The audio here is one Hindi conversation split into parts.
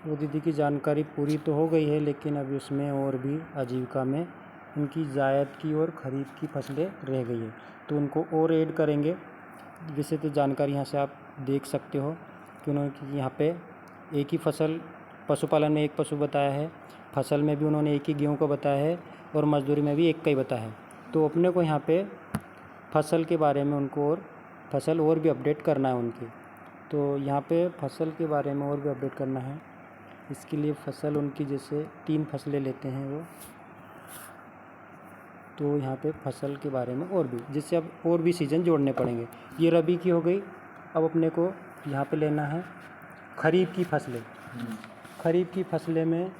वो दीदी की जानकारी पूरी तो हो गई है, लेकिन अभी उसमें और भी आजीविका में उनकी जायद की और ख़रीफ की फसलें रह गई है, तो उनको और ऐड करेंगे। वैसे तो जानकारी यहाँ से आप देख सकते हो कि उन्होंने यहाँ पे एक ही फसल, पशुपालन में एक पशु बताया है, फसल में भी उन्होंने एक ही गेहूँ को बताया है और मजदूरी में भी एक का ही बताया है। तो अपने को यहाँ पे फसल के बारे में उनको और फसल और भी अपडेट करना है उनकी। तो यहाँ पे फसल के बारे में और भी अपडेट करना है। इसके लिए फसल उनकी जैसे 3 फसलें लेते हैं वो, तो यहाँ पे फसल के बारे में और भी, जिससे अब और भी सीज़न जोड़ने पड़ेंगे। ये रबी की हो गई। अब अपने को यहाँ पे लेना है ख़रीफ की फसलें। ख़रीफ की फसलें में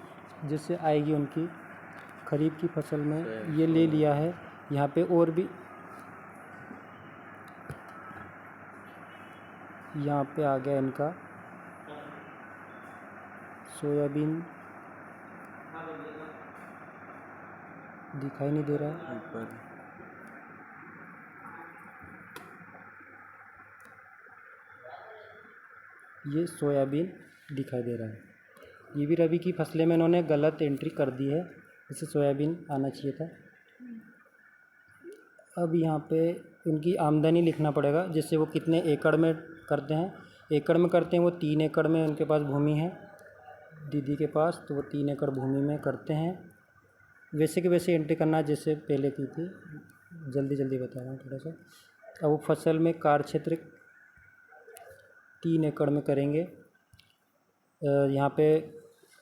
जैसे आएगी उनकी, ख़रीफ की फसल में ये ले लिया है। यहाँ पे और भी, यहाँ पे आ गया इनका सोयाबीन, दिखाई नहीं दे रहा है ऊपर। ये सोयाबीन दिखाई दे रहा है। ये भी रबी की फसलें में इन्होंने गलत एंट्री कर दी है, इसे सोयाबीन आना चाहिए था। अब यहाँ पे उनकी आमदनी लिखना पड़ेगा, जैसे वो कितने एकड़ में करते हैं। एकड़ में करते हैं वो 3 एकड़ में उनके पास भूमि है दीदी के पास, तो वो 3 एकड़ भूमि में करते हैं। वैसे के वैसे एंट्री करना जैसे पहले की थी, जल्दी जल्दी बता रहा हूँ थोड़ा सा। अब वो फसल में कार्य क्षेत्र 3 एकड़ में करेंगे। यहाँ पे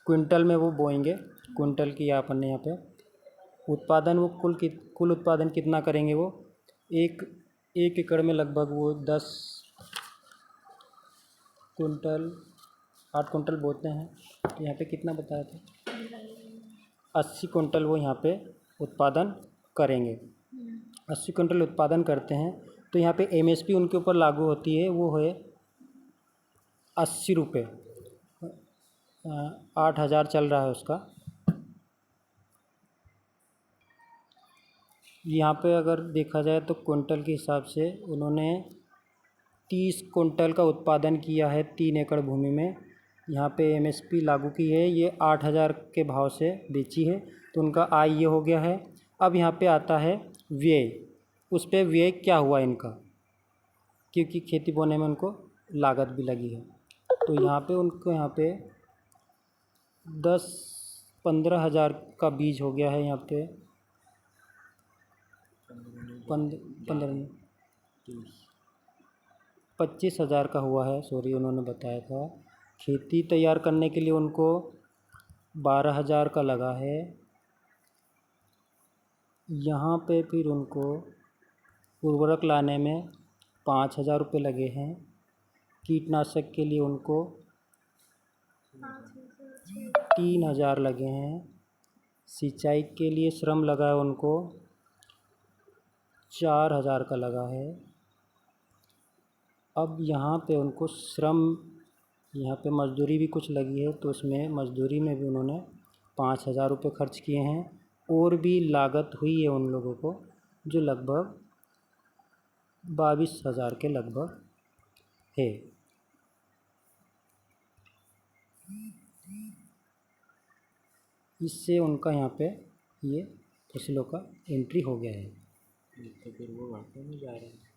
क्विंटल में वो बोएंगे, क्विंटल की अपन ने यहाँ पे उत्पादन, वो कुल उत्पादन कितना करेंगे वो एक एकड़ में लगभग वो 10 कुंटल 8 कुंटल बोते हैं। तो यहाँ पे कितना बताया था, 80 कुंटल वो यहाँ पे उत्पादन करेंगे। 80 कुंटल उत्पादन करते हैं तो यहाँ पे एमएसपी उनके ऊपर लागू होती है, वो है 80 रुपये। 8,000 चल रहा है उसका। यहाँ पे अगर देखा जाए तो कुंटल के हिसाब से उन्होंने 30 कुंटल का उत्पादन किया है 3 एकड़ भूमि में। यहाँ पे एमएसपी लागू की है, ये 8,000 के भाव से बेची है, तो उनका आय ये हो गया है। अब यहाँ पे आता है व्यय, उस पे व्यय क्या हुआ इनका, क्योंकि खेती बोने में उनको लागत भी लगी है। तो यहाँ पे उनको यहाँ पे 10-15 हज़ार का बीज हो गया है। यहाँ पे 25,000 का हुआ है, सॉरी उन्होंने बताया था। खेती तैयार करने के लिए उनको 12,000 का लगा है। यहाँ पे फिर उनको उर्वरक लाने में 5,000 रुपये लगे हैं। कीटनाशक के लिए उनको 3,000 लगे हैं। सिंचाई के लिए श्रम लगा है उनको 4,000 का लगा है। अब यहाँ पे उनको श्रम, यहाँ पे मजदूरी भी कुछ लगी है, तो उसमें मजदूरी में भी उन्होंने 5,000 रुपये खर्च किए हैं। और भी लागत हुई है उन लोगों को जो लगभग 22,000 के लगभग है। इससे उनका यहाँ पे ये फसलों का एंट्री हो गया है। तो फिर वो घाटे में जा रहे हैं।